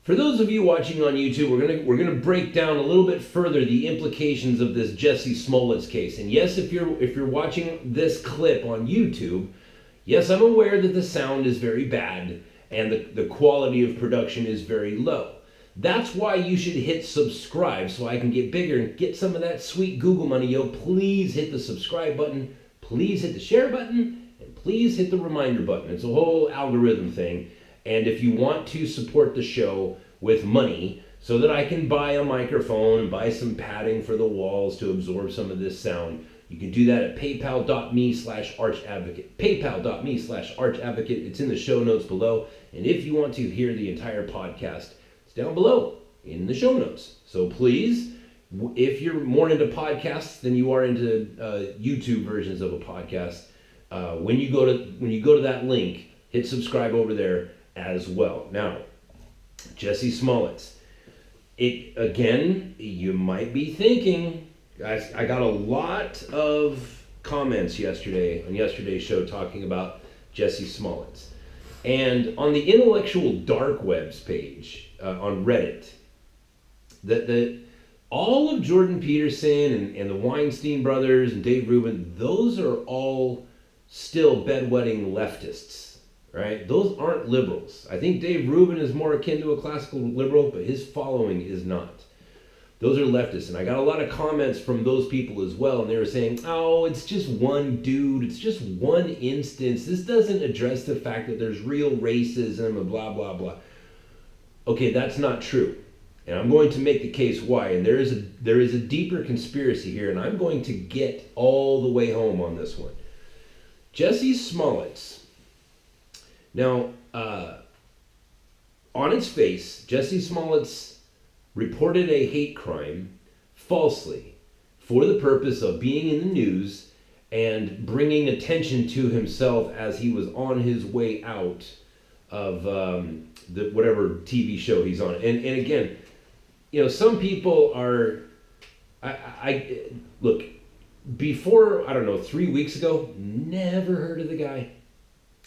For those of you watching on YouTube, we're gonna break down a little bit further the implications of this Jussie Smollett's case. And yes, if you're watching this clip on YouTube, yes, I'm aware that the sound is very bad and the quality of production is very low. That's why you should hit subscribe so I can get bigger and get some of that sweet Google money. Yo, please hit the subscribe button, please hit the share button, and please hit the reminder button. It's a whole algorithm thing. And if you want to support the show with money so that I can buy a microphone and buy some padding for the walls to absorb some of this sound, you can do that at paypal.me/archavocate. Paypal.me/archavocate. It's in the show notes below. And if you want to hear the entire podcast, it's down below in the show notes. So please, if you're more into podcasts than you are into YouTube versions of a podcast, when you go to that link, hit subscribe over there as well. Now, Jussie Smollett. Again, you might be thinking, guys, I got a lot of comments yesterday on yesterday's show talking about Jussie Smollett. And on the intellectual dark webs page on Reddit, that all of Jordan Peterson and the Weinstein brothers and Dave Rubin, those are all still bedwetting leftists. Right? Those aren't liberals. I think Dave Rubin is more akin to a classical liberal, but his following is not. Those are leftists. And I got a lot of comments from those people as well. And they were saying, oh, it's just one dude. It's just one instance. This doesn't address the fact that there's real racism and blah, blah, blah. Okay, that's not true. And I'm going to make the case why. And there is a deeper conspiracy here. And I'm going to get all the way home on this one. Jussie Smollett. Now, on its face, Jussie Smollett's reported a hate crime falsely for the purpose of being in the news and bringing attention to himself as he was on his way out of the whatever TV show he's on. And again, you know, some people are, I look, before, I don't know, 3 weeks ago, never heard of the guy.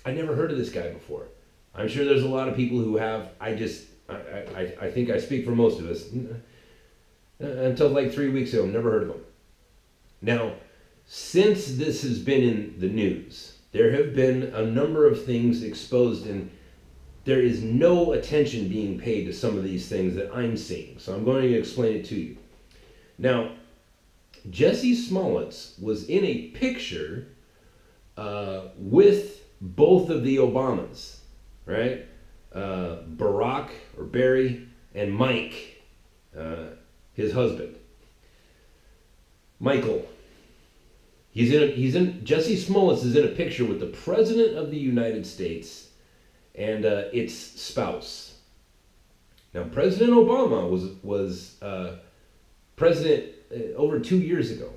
I never heard of this guy before. I'm sure there's a lot of people who have. I think I speak for most of us. Until like 3 weeks ago, never heard of him. Now, since this has been in the news, there have been a number of things exposed, and there is no attention being paid to some of these things that I'm seeing. So I'm going to explain it to you. Now, Jussie Smollett was in a picture with both of the Obamas, right? Barack or Barry and Mike, his husband. Michael. Jussie Smollett is in a picture with the President of the United States and its spouse. Now, President Obama was president over 2 years ago.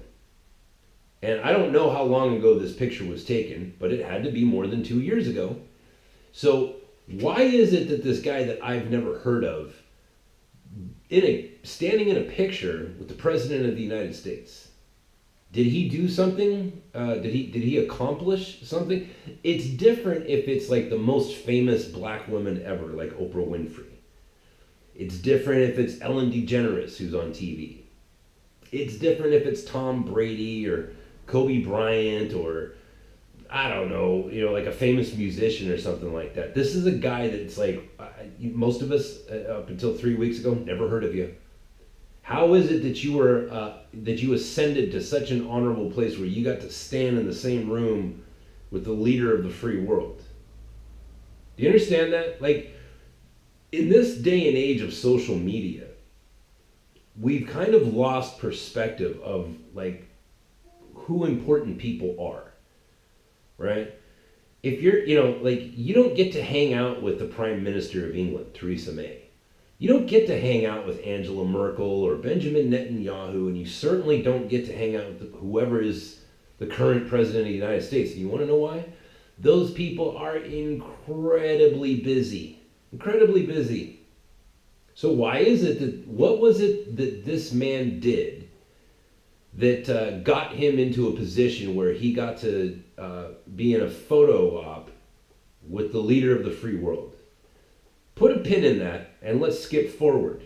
And I don't know how long ago this picture was taken, but it had to be more than 2 years ago. So why is it that this guy that I've never heard of, standing in a picture with the President of the United States? Did he do something? Did he accomplish something? It's different if it's like the most famous black woman ever, like Oprah Winfrey. It's different if it's Ellen DeGeneres who's on TV. It's different if it's Tom Brady or Kobe Bryant or, I don't know, you know, like a famous musician or something like that. This is a guy that's like, most of us up until 3 weeks ago, never heard of you. How is it that you ascended to such an honorable place where you got to stand in the same room with the leader of the free world? Do you understand that? Like, in this day and age of social media, we've kind of lost perspective of like who important people are, right? If you're, you know, like, you don't get to hang out with the Prime Minister of England, Theresa May. You don't get to hang out with Angela Merkel or Benjamin Netanyahu, and you certainly don't get to hang out with whoever is the current president of the United States. And you want to know why? Those people are incredibly busy. Incredibly busy. So why is it that, what was it that this man did that got him into a position where he got to be in a photo op with the leader of the free world? put a pin in that and let's skip forward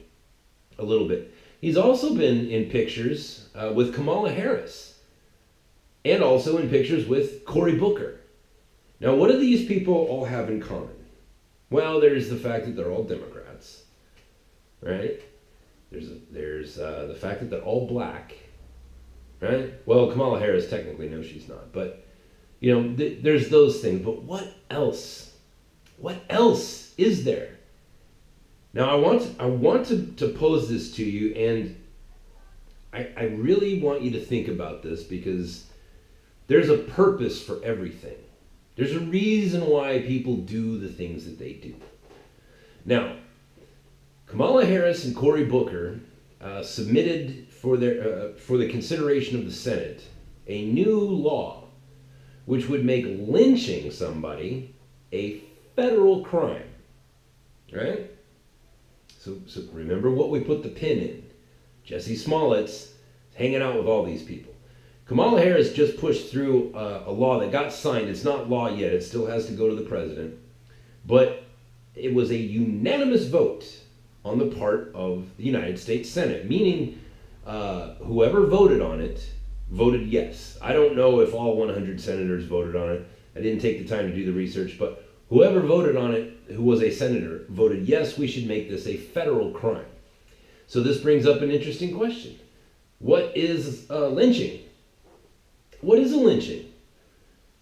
a little bit. He's also been in pictures with Kamala Harris and also in pictures with Cory Booker. Now, what do these people all have in common? Well, there's the fact that they're all Democrats, right? There's the fact that they're all black, right? Well, Kamala Harris technically, no, she's not. But, you know, there's those things. But what else? What else is there? Now, I want to pose this to you, and I really want you to think about this, because there's a purpose for everything. There's a reason why people do the things that they do. Now, Kamala Harris and Cory Booker submitted for the consideration of the Senate a new law which would make lynching somebody a federal crime, right? So remember what we put the pin in. Jussie Smollett's hanging out with all these people. Kamala Harris just pushed through a law that got signed. It's not law yet. It still has to go to the president. But it was a unanimous vote on the part of the United States Senate, meaning whoever voted on it voted yes. I don't know if all 100 senators voted on it. I didn't take the time to do the research, but whoever voted on it, who was a senator, voted yes, we should make this a federal crime. So this brings up an interesting question. What is lynching? What is a lynching?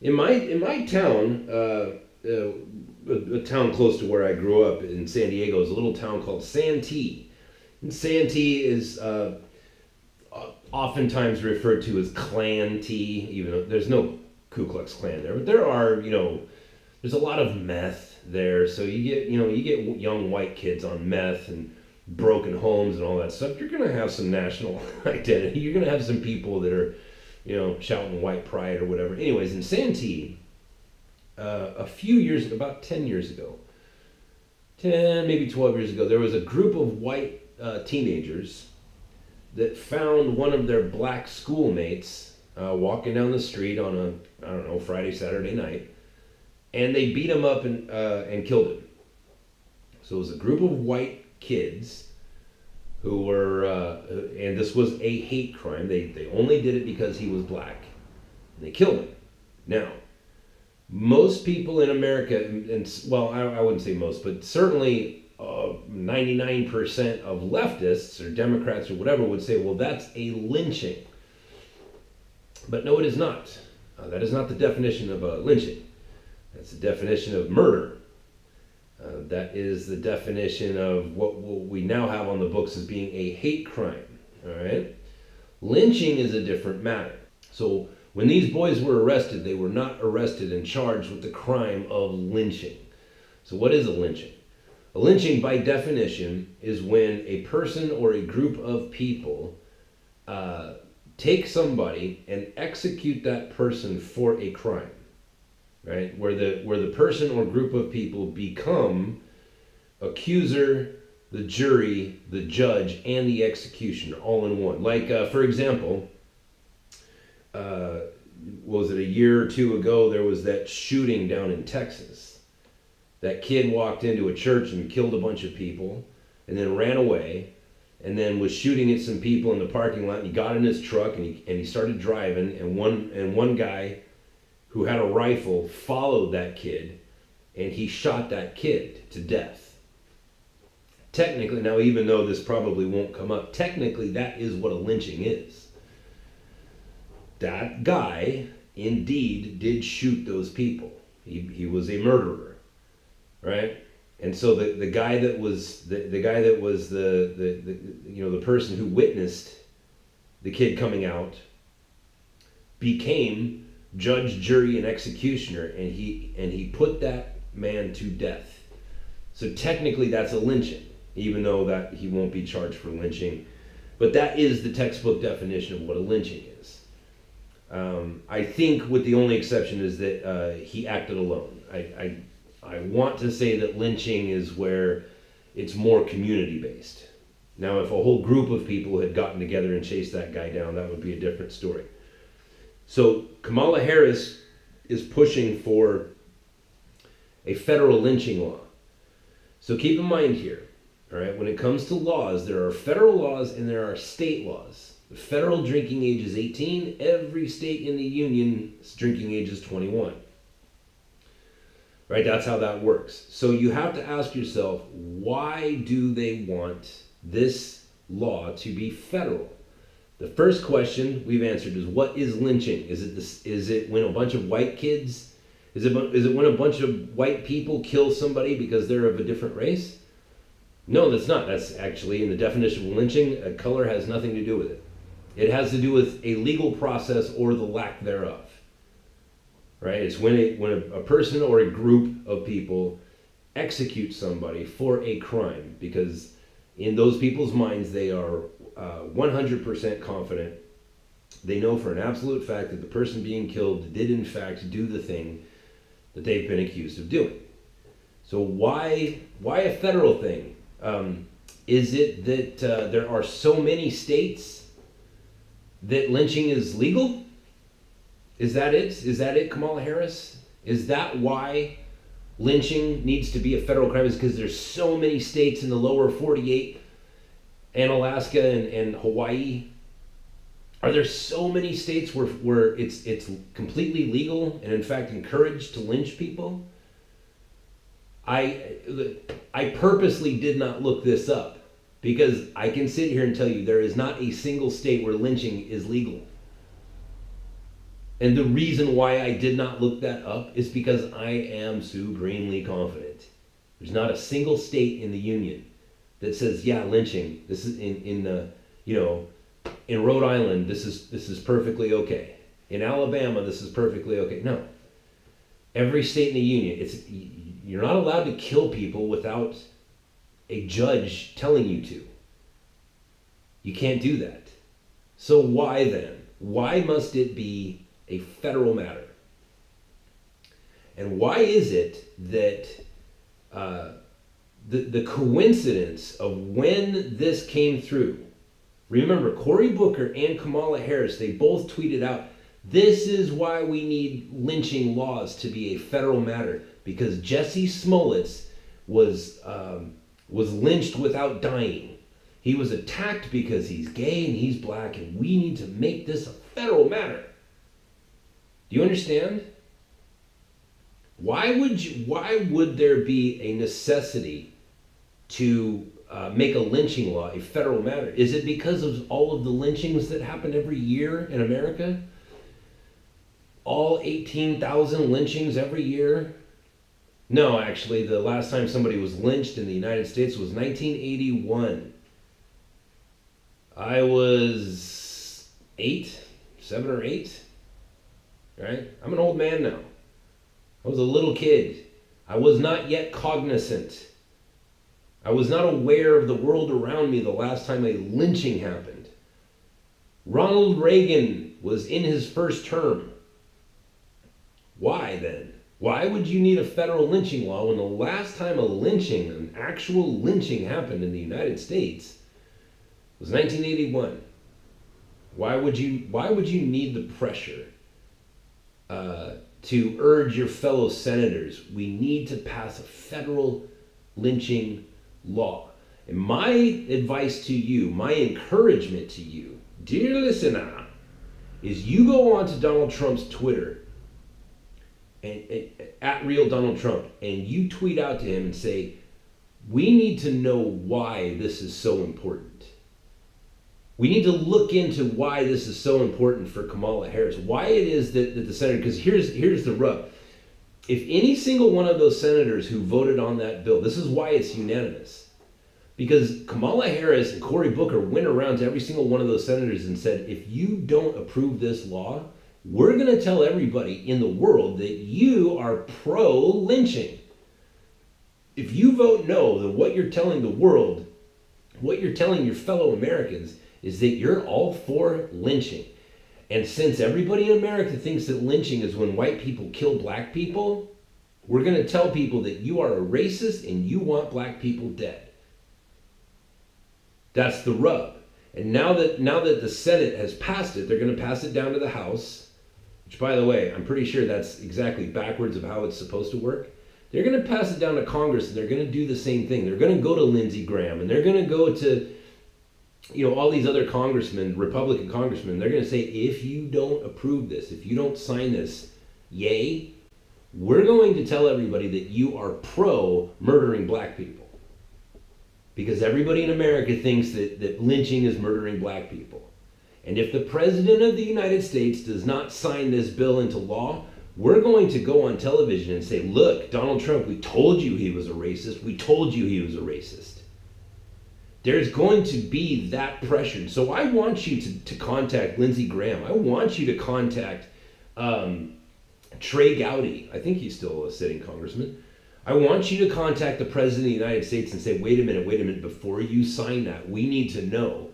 In my town, a town close to where I grew up in San Diego, is a little town called Santee. And Santee is oftentimes referred to as Klan T, even though there's no Ku Klux Klan there. But there are, there's a lot of meth there. So you get young white kids on meth and broken homes and all that stuff. You're going to have some national identity. You're going to have some people that are, shouting white pride or whatever. Anyways, in Santee, a few years, about 10 years ago, 10, maybe 12 years ago, there was a group of white teenagers that found one of their black schoolmates walking down the street on Friday, Saturday night, and they beat him up and killed him. So it was a group of white kids who were, and this was a hate crime. They only did it because he was black. And they killed him. Now, most people in America, I wouldn't say most, but certainly 99% of leftists or Democrats or whatever would say, well, that's a lynching. But no, it is not. That is not the definition of a lynching. That's the definition of murder. That is the definition of what we now have on the books as being a hate crime. All right? Lynching is a different matter. So when these boys were arrested, they were not arrested and charged with the crime of lynching. So what is a lynching? A lynching, by definition, is when a person or a group of people take somebody and execute that person for a crime. Right? Where the person or group of people become accuser, the jury, the judge, and the executioner all in one. Like, for example, was it a year or two ago, there was that shooting down in Texas. That kid walked into a church and killed a bunch of people and then ran away and then was shooting at some people in the parking lot, and he got in his truck and he started driving, and one guy who had a rifle followed that kid, and he shot that kid to death. Technically, now even though this probably won't come up, technically that is what a lynching is. That guy indeed did shoot those people. He was a murderer, right? And so the guy that was the person who witnessed the kid coming out became judge, jury, and executioner, and he put that man to death. So technically that's a lynching, even though that he won't be charged for lynching. But that is the textbook definition of what a lynching is. I think with the only exception is that he acted alone. I want to say that lynching is where it's more community-based. Now, if a whole group of people had gotten together and chased that guy down, that would be a different story. So Kamala Harris is pushing for a federal lynching law. So keep in mind here, all right, when it comes to laws, there are federal laws and there are state laws. The federal drinking age is 18. Every state in the union's drinking age is 21. Right? That's how that works. So you have to ask yourself, why do they want this law to be federal? The first question we've answered is, what is lynching? Is it when a bunch of white kids, is it when a bunch of white people kill somebody because they're of a different race? No, that's not. That's actually, in the definition of lynching, color has nothing to do with it. It has to do with a legal process or the lack thereof. Right? It's when a person or a group of people execute somebody for a crime, because in those people's minds they are 100% confident. They know for an absolute fact that the person being killed did in fact do the thing that they've been accused of doing. So why a federal thing? Is it that there are so many states that lynching is legal? Is that it? Is that it, Kamala Harris? Is that why lynching needs to be a federal crime? Is because there's so many states in the lower 48 and Alaska and Hawaii? Are there so many states where it's completely legal and in fact encouraged to lynch people? I purposely did not look this up because I can sit here and tell you there is not a single state where lynching is legal. And the reason why I did not look that up is because I am supremely confident. There's not a single state in the union that says, yeah, lynching, this is in Rhode Island, this is perfectly okay. In Alabama, this is perfectly okay. No. Every state in the union, you're not allowed to kill people without a judge telling you to. You can't do that. So why then? Why must it be a federal matter? And why is it that the coincidence of when this came through? Remember, Cory Booker and Kamala Harris, they both tweeted out, this is why we need lynching laws to be a federal matter, because Jussie Smollett was lynched without dying. He was attacked because he's gay and he's black, and we need to make this a federal matter. Do you understand? Why would there be a necessity to make a lynching law a federal matter? Is it because of all of the lynchings that happen every year in America? All 18,000 lynchings every year? No, actually, the last time somebody was lynched in the United States was 1981. I was 7 or 8. Right? I'm an old man now. I was a little kid. I was not yet cognizant. I was not aware of the world around me the last time a lynching happened. Ronald Reagan was in his first term. Why then? Why would you need a federal lynching law when the last time a lynching, an actual lynching, happened in the United States was 1981? Why would you need the pressure to urge your fellow senators, we need to pass a federal lynching law? And my advice to you, my encouragement to you, dear listener, is you go on to Donald Trump's Twitter, and at Real Donald Trump, and you tweet out to him and say, we need to know why this is so important. We need to look into why this is so important for Kamala Harris. Why it is that the senator, because here's the rub. If any single one of those senators who voted on that bill, this is why it's unanimous. Because Kamala Harris and Cory Booker went around to every single one of those senators and said, if you don't approve this law, we're going to tell everybody in the world that you are pro-lynching. If you vote no, then what you're telling the world, what you're telling your fellow Americans, is that you're all for lynching. And since everybody in America thinks that lynching is when white people kill black people, we're going to tell people that you are a racist and you want black people dead. That's the rub. And now that the Senate has passed it, they're going to pass it down to the House, which, by the way, I'm pretty sure that's exactly backwards of how it's supposed to work. they're going to pass it down to Congress, and they're going to do the same thing. They're going to go to Lindsey Graham, and they're going to go to, all these other congressmen, Republican congressmen. They're going to say, if you don't approve this, if you don't sign this, yay, we're going to tell everybody that you are pro murdering black people. Because everybody in America thinks that lynching is murdering black people. And if the President of the United States does not sign this bill into law, we're going to go on television and say, look, Donald Trump, we told you he was a racist. We told you he was a racist. There's going to be that pressure. So I want you to contact Lindsey Graham. I want you to contact Trey Gowdy. I think he's still a sitting congressman. I want you to contact the President of the United States and say, wait a minute, before you sign that, we need to know,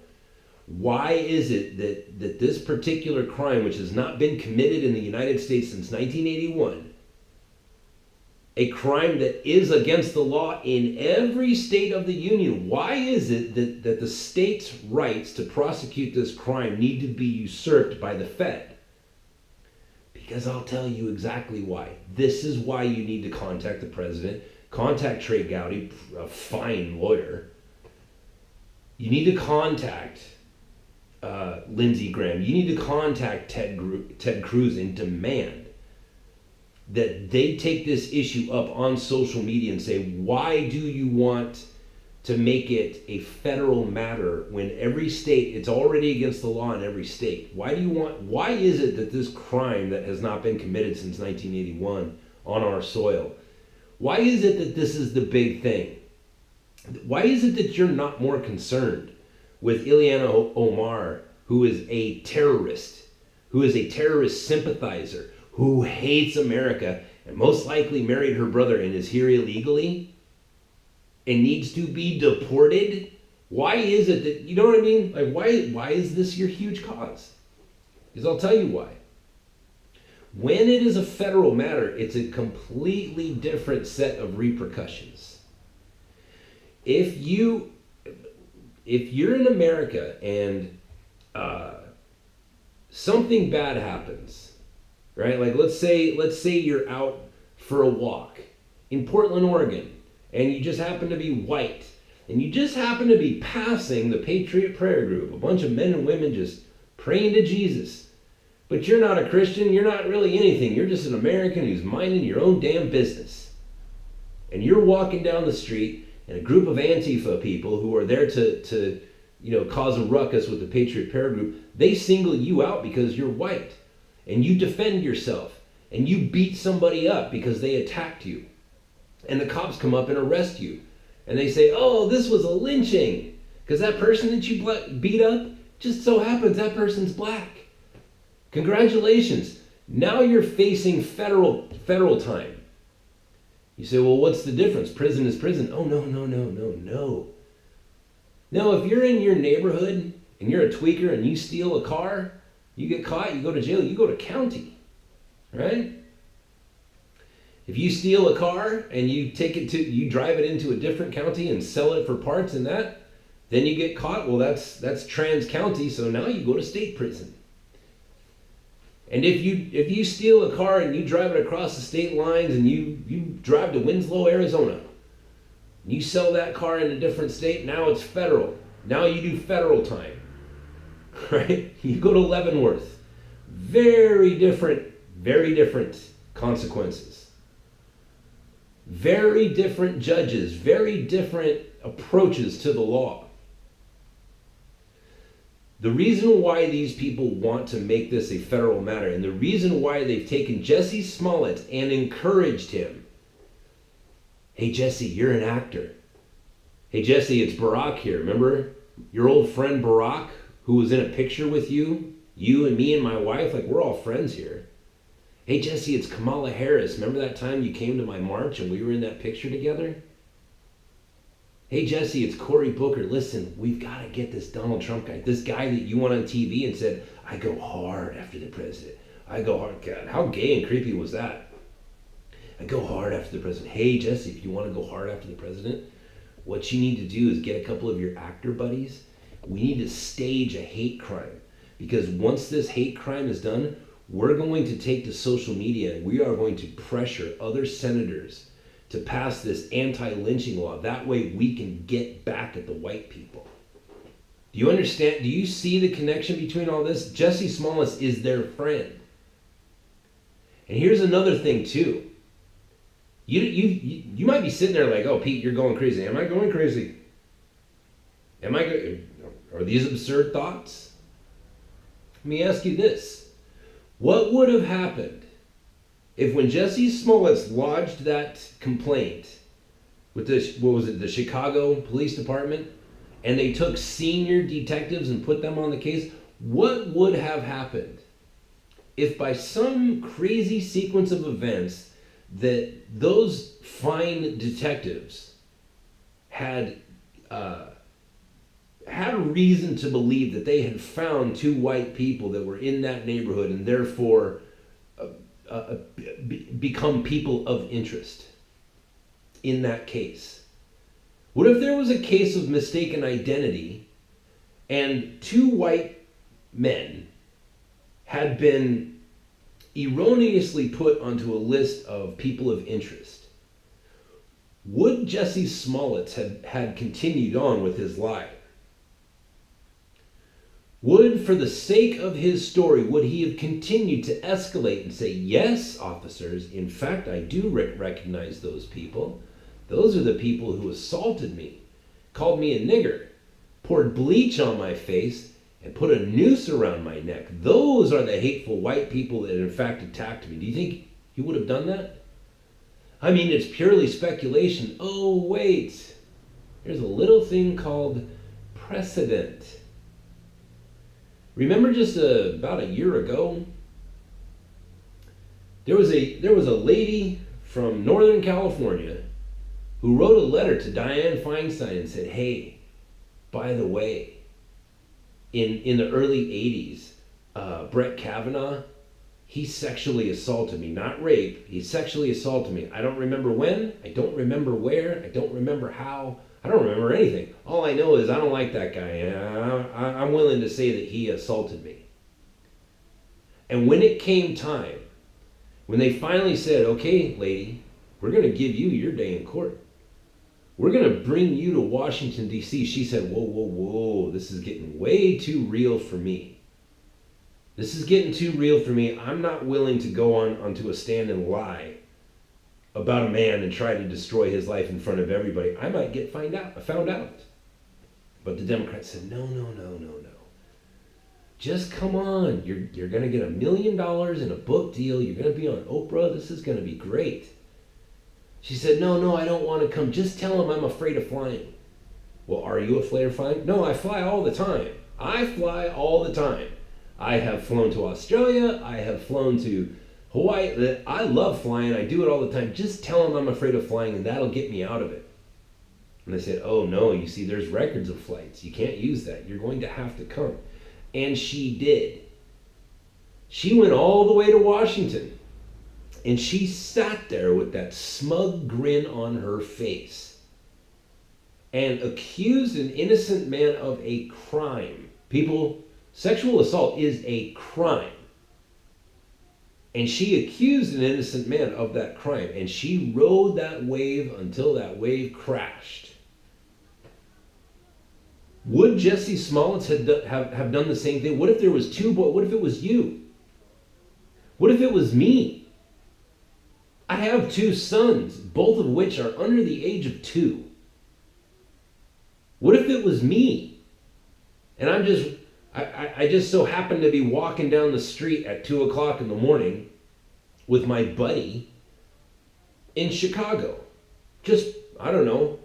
why is it that this particular crime, which has not been committed in the United States since 1981, a crime that is against the law in every state of the union, why is it that the state's rights to prosecute this crime need to be usurped by the Fed? Because I'll tell you exactly why. This is why you need to contact the president, contact Trey Gowdy, a fine lawyer. You need to contact Lindsey Graham. You need to contact Ted Cruz and demand that they take this issue up on social media and say, why do you want to make it a federal matter when every state, it's already against the law in every state? Why is it that this crime that has not been committed since 1981 on our soil, why is it that this is the big thing? Why is it that you're not more concerned with Ileana Omar, who is a terrorist sympathizer, who hates America and most likely married her brother and is here illegally and needs to be deported? Why is it that, you know what I mean? Like, why is this your huge cause? Because I'll tell you why. When it is a federal matter, it's a completely different set of repercussions. If you're in America and something bad happens, right? Like let's say you're out for a walk in Portland, Oregon, and you just happen to be white, and you just happen to be passing the Patriot Prayer Group, a bunch of men and women just praying to Jesus. But you're not a Christian, you're not really anything. You're just an American who's minding your own damn business. And you're walking down the street, and a group of Antifa people who are there to cause a ruckus with the Patriot Prayer Group, they single you out because you're white. And you defend yourself. And you beat somebody up because they attacked you. And the cops come up and arrest you. And they say, oh, this was a lynching. Because that person that you beat up, just so happens that person's black. Congratulations. Now you're facing federal time. You say, well, what's the difference? Prison is prison. Oh, no. No, if you're in your neighborhood and you're a tweaker and you steal a car, you get caught, you go to jail, you go to county, right? If you steal a car and you drive it into a different county and sell it for parts and that, then you get caught. Well, that's trans county, so now you go to state prison. And if you steal a car and you drive it across the state lines and you drive to Winslow, Arizona, and you sell that car in a different state, now it's federal. Now you do federal time, right? You go to Leavenworth. Very different consequences. Very different judges, very different approaches to the law. The reason why these people want to make this a federal matter, and the reason why they've taken Jussie Smollett and encouraged him. Hey, Jesse, you're an actor. Hey, Jesse, it's Barack here. Remember your old friend Barack, who was in a picture with you and me and my wife? Like, we're all friends here. Hey, Jesse, it's Kamala Harris. Remember that time you came to my march and we were in that picture together? Hey, Jesse, it's Corrie Booker. Listen, we've got to get this Donald Trump guy. This guy that you went on TV and said, I go hard after the president. I go hard. God, how gay and creepy was that? I go hard after the president. Hey, Jesse, if you want to go hard after the president, what you need to do is get a couple of your actor buddies. We need to stage a hate crime. Because once this hate crime is done, we're going to take to social media and we are going to pressure other senators to pass this anti-lynching law. That way we can get back at the white people. Do you understand? Do you see the connection between all this? Jussie Smollett is their friend. And here's another thing too. You might be sitting there like, oh, Pete, you're going crazy. Am I going crazy? Are these absurd thoughts? Let me ask you this. What would have happened if when Jussie Smollett lodged that complaint with the Chicago Police Department, and they took senior detectives and put them on the case? What would have happened if by some crazy sequence of events that those fine detectives had a reason to believe that they had found two white people that were in that neighborhood and therefore become people of interest in that case? What if there was a case of mistaken identity and two white men had been erroneously put onto a list of people of interest? Would Jussie Smollett had continued on with his lie? Would, for the sake of his story, would he have continued to escalate and say, yes, officers, in fact, I do recognize those people. Those are the people who assaulted me, called me a nigger, poured bleach on my face, and put a noose around my neck. Those are the hateful white people that in fact attacked me. Do you think he would have done that? I mean, it's purely speculation. Oh, wait. There's a little thing called precedent. Remember just about a year ago, there was a lady from Northern California who wrote a letter to Dianne Feinstein and said, hey, by the way, in the early 80s, Brett Kavanaugh, he sexually assaulted me. Not rape, he sexually assaulted me. I don't remember when, I don't remember where, I don't remember how, I don't remember anything. All I know is I don't like that guy. I'm willing to say that he assaulted me. And when it came time, when they finally said, okay, lady, we're going to give you your day in court. We're going to bring you to Washington, D.C. She said, whoa, whoa, whoa, this is getting way too real for me. This is getting too real for me. I'm not willing to go onto a stand and lie about a man and try to destroy his life in front of everybody. I might get found out. But the Democrats said, no. Just come on. You're going to get $1 million in a book deal. You're going to be on Oprah. This is going to be great. She said, no, I don't want to come. Just tell him I'm afraid of flying. Well, are you afraid of flying? No, I fly all the time. I fly all the time. I have flown to Australia. I have flown to Hawaii. I love flying. I do it all the time. Just tell him I'm afraid of flying and that'll get me out of it. And they said, oh no, you see, there's records of flights. You can't use that. You're going to have to come. And she did. She went all the way to Washington. And she sat there with that smug grin on her face and accused an innocent man of a crime. People, sexual assault is a crime. And she accused an innocent man of that crime. And she rode that wave until that wave crashed. Would Jussie Smollett have done the same thing? What if there was two boys? What if it was you? What if it was me? I have two sons, both of which are under the age of 2. What if it was me? And I just so happened to be walking down the street at 2 o'clock in the morning with my buddy in Chicago. Just, I don't know,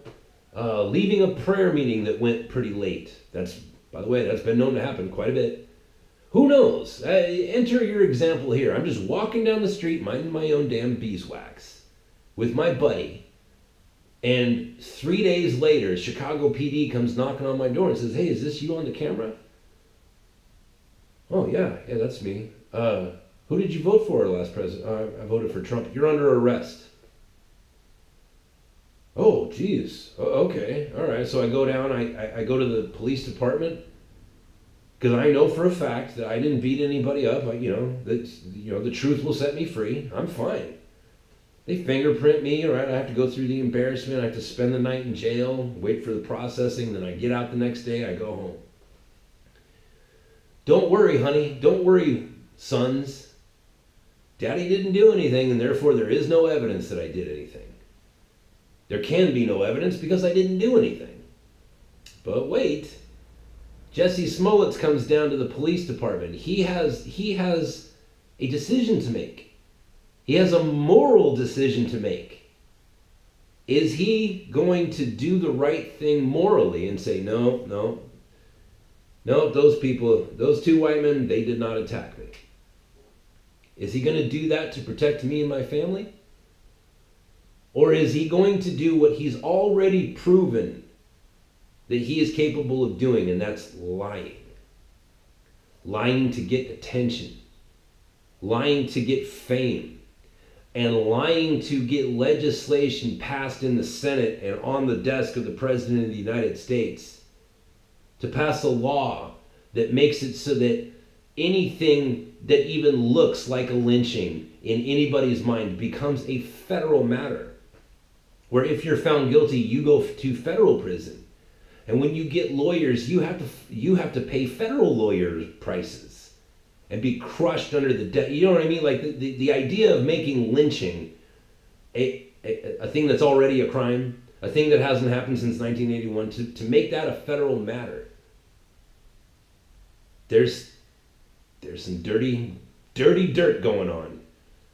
leaving a prayer meeting that went pretty late. By the way, that's been known to happen quite a bit. Who knows? Enter your example here. I'm just walking down the street, minding my own damn beeswax with my buddy. And 3 days later, Chicago PD comes knocking on my door and says, hey, is this you on the camera? Oh, yeah, that's me. Who did you vote for last president? I voted for Trump. You're under arrest. Oh, geez. Okay, all right. So I go down, I go to the police department, because I know for a fact that I didn't beat anybody up. The truth will set me free. I'm fine. They fingerprint me, right? I have to go through the embarrassment. I have to spend the night in jail, wait for the processing. Then I get out the next day, I go home. Don't worry, honey. Don't worry, sons. Daddy didn't do anything, and therefore there is no evidence that I did anything. There can be no evidence because I didn't do anything. But wait, Jussie Smollett comes down to the police department. He has a decision to make. He has a moral decision to make. Is he going to do the right thing morally and say, no, those people, those two white men, they did not attack me? Is he going to do that to protect me and my family? Or is he going to do what he's already proven that he is capable of doing, and that's lying? Lying to get attention. Lying to get fame. And lying to get legislation passed in the Senate and on the desk of the President of the United States to pass a law that makes it so that anything that even looks like a lynching in anybody's mind becomes a federal matter, where if you're found guilty, you go to federal prison. And when you get lawyers, you have to pay federal lawyer prices and be crushed under the debt. You know what I mean? Like the idea of making lynching a thing that's already a crime, a thing that hasn't happened since 1981, to make that a federal matter. There's some dirty dirt going on.